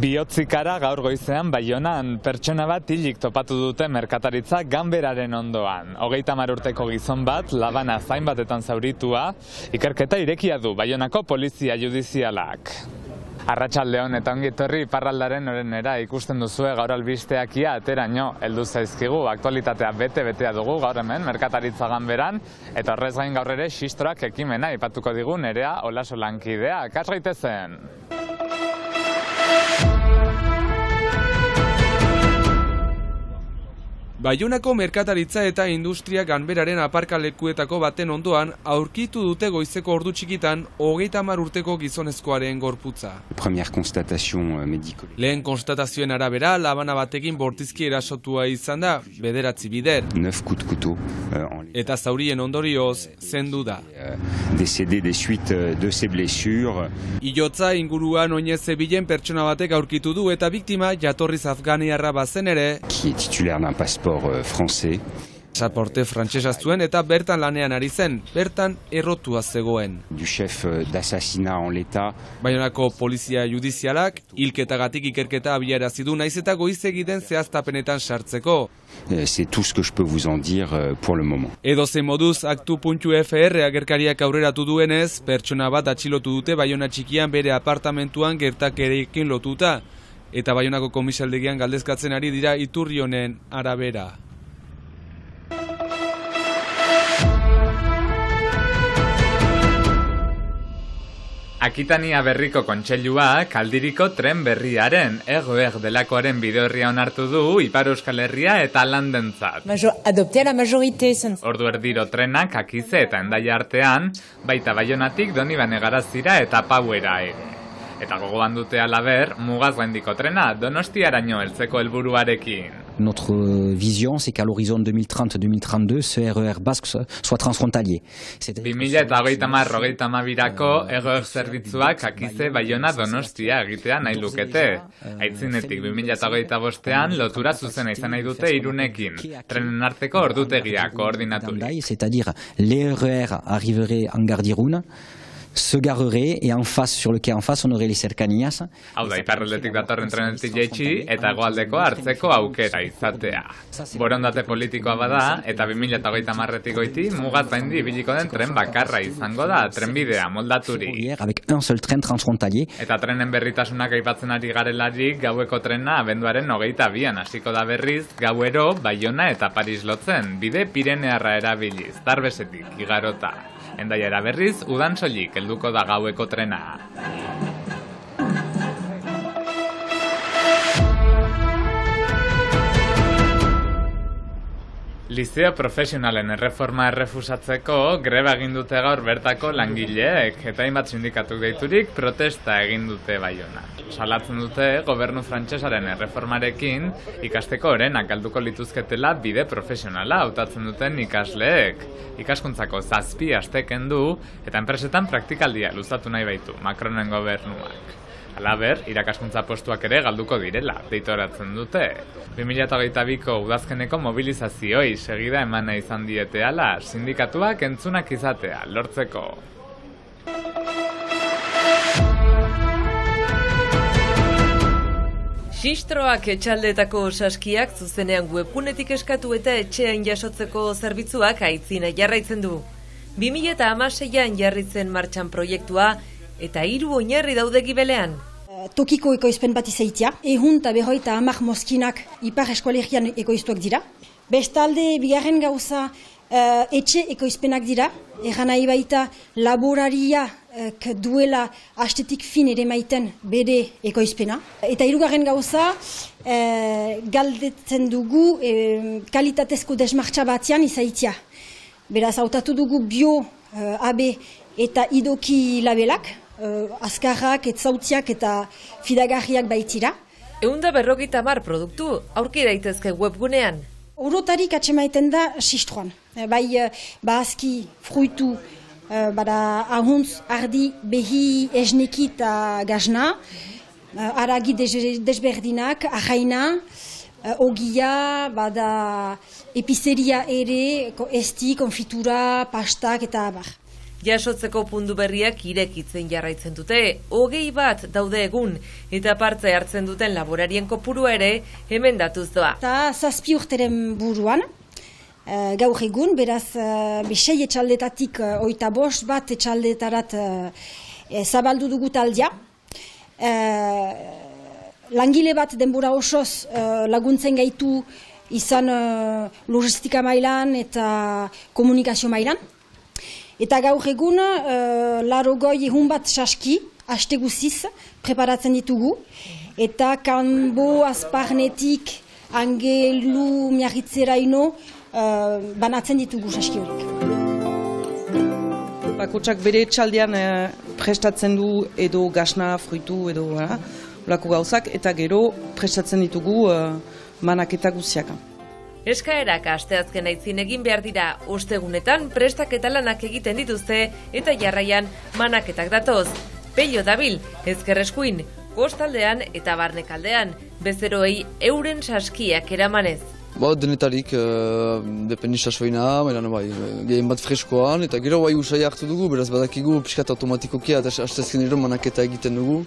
Bihotzikara gaur goizean Baionan pertsona bat hilik topatu dute merkataritza ganberaren ondoan. 30 urteko gizon bat labana zain batetan zauritua, ikerketa irekia du Baionako polizia judizialak. Arratsaldeon eta ongi etorri iparraldaren orenera ikusten duzue gaur albisteakia ateraino heldu zaizkigu. Aktualitatea betea dugu gaur hemen merkataritza ganberan eta horrez gain gaur ere xistroak ekimena aipatuko digu Nerea Olaso lankidea. Kas gaitezen! Baionako merkataritza eta industria ganberaren aparkalekuetako baten ondoan aurkitu dute goizeko ordu txikitan 30 urteko gizonezkoaren gorputza. Lehen konstatazioen arabera, labana batekin bortizki erasotua izan da, 9 bider. Eta zaurien ondorioz zendu da. Ilotza inguruan oinez zebilen pertsona batek aurkitu du eta biktima jatorriz afganiarra bazen ere. Pasaporte frantsesa zuen eta bertan lanean ari zen, bertan errotua zegoen. Baionako polizia judizialak hilketagatik ikerketa abiarazi du naiz eta goizegi den zehaztapenetan sartzeko. Edozein moduz aktu.fr agerkariak aurreratu duenez, pertsona bat atxilotu dute Baiona txikian bere apartamentuan gertakerekin lotuta. Eta Baionako komisaldegian galdezkatzen ari dira iturri honen arabera. Akitania berriko kontseiluak aldiriko tren berriaren egoer delakoaren bide-orria onartu du Ipar Euskal Herria eta landentzat. Ordu erdiro trenak Akize eta Hendaia artean, baita Baionatik Donibane Garazira eta Pauera ere. Eta gogoan dute halaber, mugaz gaindiko trena Donostiaraino heltzeko helburuarekin. Notre vision, c'est qu'à l'horizon 2030-2032, ce RER basque soit transfrontalier. 2030-2032ko EGOR zerbitzuak Akize, Baiona, Donostia egitea nahi lukete. Aitzinetik 2025ean lotura zuzena izan nahi dute Irunekin, trenen arteko ordutegia koordinaturik. C'est-à-dire, les RER arriveraient en gare d'Irun, se garerait et en face, sur le quai en face, on aurait les cercanías. Hau da, iparraldetik datorren trenetik jaitsi eta hegoaldeko hartzeko aukera izatea. Borondate politikoa bada eta 2030etik goiti mugaz gaindi ibiliko den tren bakarra izango da, trenbidea moldaturi. Avec un seul tren transfrontalier. Eta trenen berritasunak aipatzen ari garelarik gaueko trena abenduaren 22an hasiko da berriz gauero Baiona eta Paris lotzen, bide Pirenearra erabiliz, Darbesetik igarota. Hendaiara berriz, udan soilik helduko da gaueko trena. Liceo profesionalen erreforma errefusatzeko greba egin dute gaur bertako langileek eta hainbat sindikatuk deiturik protesta egin dute Baionan. Salatzen dute gobernu frantsesaren erreformarekin ikasteko orenak galduko lituzketela bide profesionala hautatzen duten ikasleek. Ikaskuntzako 7 aste kendu eta enpresetan praktikaldia luzatu nahi baitu Macronen gobernuak. Halaber, irakaskuntza postuak ere galduko direla, deitoratzen dute. 2022ko udazkeneko mobilizazioei segida emana izan diete hala, sindikatuak entzunak izatea, lortzeko. Xistroak etxaldetako saskiak zuzenean webgunetik eskatu eta etxean jasotzeko zerbitzuak aitzina jarraitzen du. 2016an jarritzen martxan proiektua eta 3 oinarri daude gibelean. Tokiko ekoizpen bat izaitia, 150 mozkinak Ipar Eskolegian ekoiztuak dira. Bestalde, bigarren gauza etxe ekoizpenak dira, egan nahi baita laboraria duela astetik fin ere maiten bere ekoizpena. Eta 3. gauza, galdetzen dugu kalitatezko desmartxa batean izaitia. Beraz, hautatu dugu bio, AB eta idoki labelak, azkarrak, etzautiak eta fidagarriak baitira. 150 produktu aurki daitezke webgunean. Orotarik atsemaiten da xistroan. Bai, bahazki, fruitu, bada ahuntz, ardi, behi, esneki eta gazna, aragi desberdinak, ahaina, ogia, bada epizeria ere, esti, konfitura, pastak eta abar. Jasotzeko puntu berriak irekitzen jarraitzen dute, 21 daude egun, eta parte hartzen duten laborarien kopurua ere hemen datuz doa. Eta 7 urteren buruan, gaur egun, beraz, 6 etxaldetatik 25 bat etxaldetarat zabaldu dugu taldea. Langile bat denbora osoz laguntzen gaitu izan logistika mailan eta komunikazio mailan. Eta gaur egun 80 bat saski, aste guziz, preparatzen ditugu. Eta kanbo azparnetik Angelu miarritzeraino banatzen ditugu saski horiek. Bakotsak bere etxaldean prestatzen du edo gasna, fruitu edo olako gauzak, eta gero prestatzen ditugu manaketa guziak. Eskaerak asteazken aitzin egin behar dira, ostegunetan prestaketa lanak egiten dituzte eta jarraian manaketak datoz. Peio dabil, ezker eskuin, kostaldean eta barnekaldean, bezeroei euren saskiak eramanez. Denetarik, dependista soina, gehien bat freskoan, eta gero bai usai hartu dugu, beraz badakigu piskat automatikokia eta asteazken ero manaketa egiten dugu.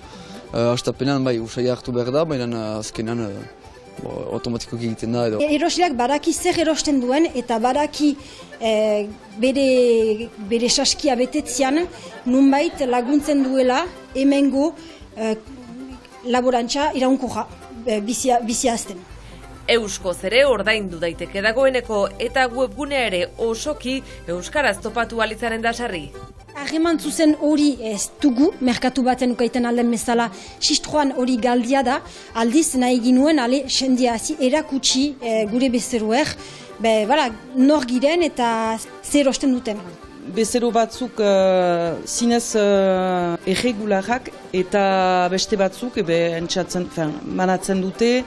Astapenean bai usai hartu behar da, baina azkenean automatikoki egiten da edo. Erosleak baraki zer erosten duen eta baraki bere saskia betetzean nunbait laguntzen duela hemengo laborantza iraunkorra biziazten. Euskoz ere ordaindu daiteke dagoeneko eta webgunea ere osoki euskaraz topatu alitzaren da sarri. Harreman zuzen hori ez dugu, merkatu baten ukaiten alden bezala, sistroan hori galdia da, aldiz nahi ginuen, sendia erakutsi gure bezeroer, nor giren eta zer osten duten. Bezero batzuk zinez erregularak eta beste batzuk manatzen dute,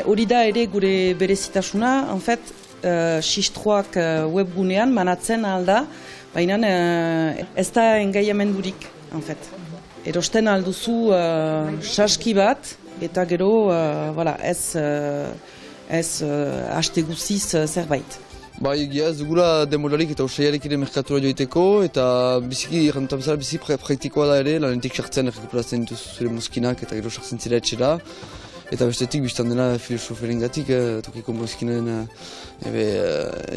hori da ere gure berezitasuna, en fait, sistroak webgunean manatzen alda, baina ez da engaiamendurik, en fait. Erosten alduzu saski bat, eta gero ez haste guziz zerbait. Egia ez dugula demolarik eta usaiarik ere merkatura joiteko, eta biziki praktikoa da ere, lanetik sartzen errekuperatzen dituzu zure mozkinak eta gero sartzen zira etxera. Eta bestetik biztan dena filosoferingatik, tokiko mozkinen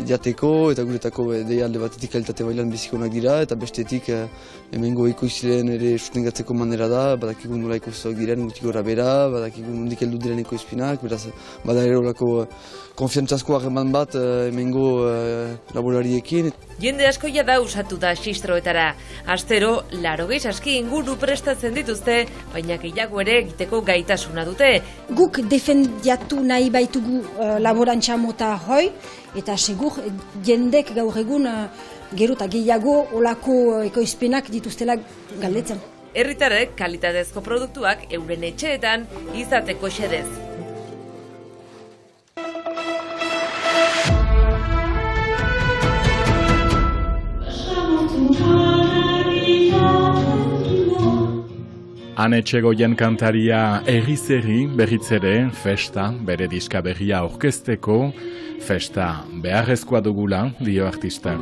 jateko eta guretako alde batetik kalitate bailan bizikonak dira, eta bestetik hemengo ekoizleen ere sustengatzeko manera da, badakigun nola ekoiztuak diren gutiko bera, badakigun nondik heldu diren ekoizpinak, beraz bada ere olako konfiantzazko harreman bat hemengo laborariekin. Jende asko da usatu da sistroetara. Astero, 80 saski inguru prestatzen dituzte, baina gehiago ere egiteko gaitasuna dute. Guk defendiatu nahi baitugu laborantza mota hoi, eta segur jendek gaur egun gero eta gehiago olako ekoizpenak dituztela galdetzen. Herritarrek kalitatezko produktuak euren etxeetan izateko xedez. Han Etxegoien kantaria erri berriz ere festa bere diska berria aurkezteko, festa beharrezkoa dugula, dio artistak.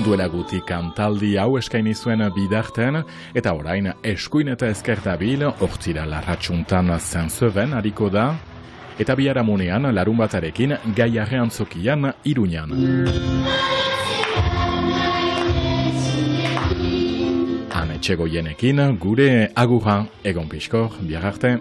Duela guti kantaldi hau eskaini zuen bidarten, eta orain eskuin eta ezkertabil, hortzira larratxuntan Saint-Seven hariko da, eta biharamunean larun batarekin Gaiarre Antzokian Iruñan. Han Etxegoienekin gure agurra egon pixkor, bihar arte.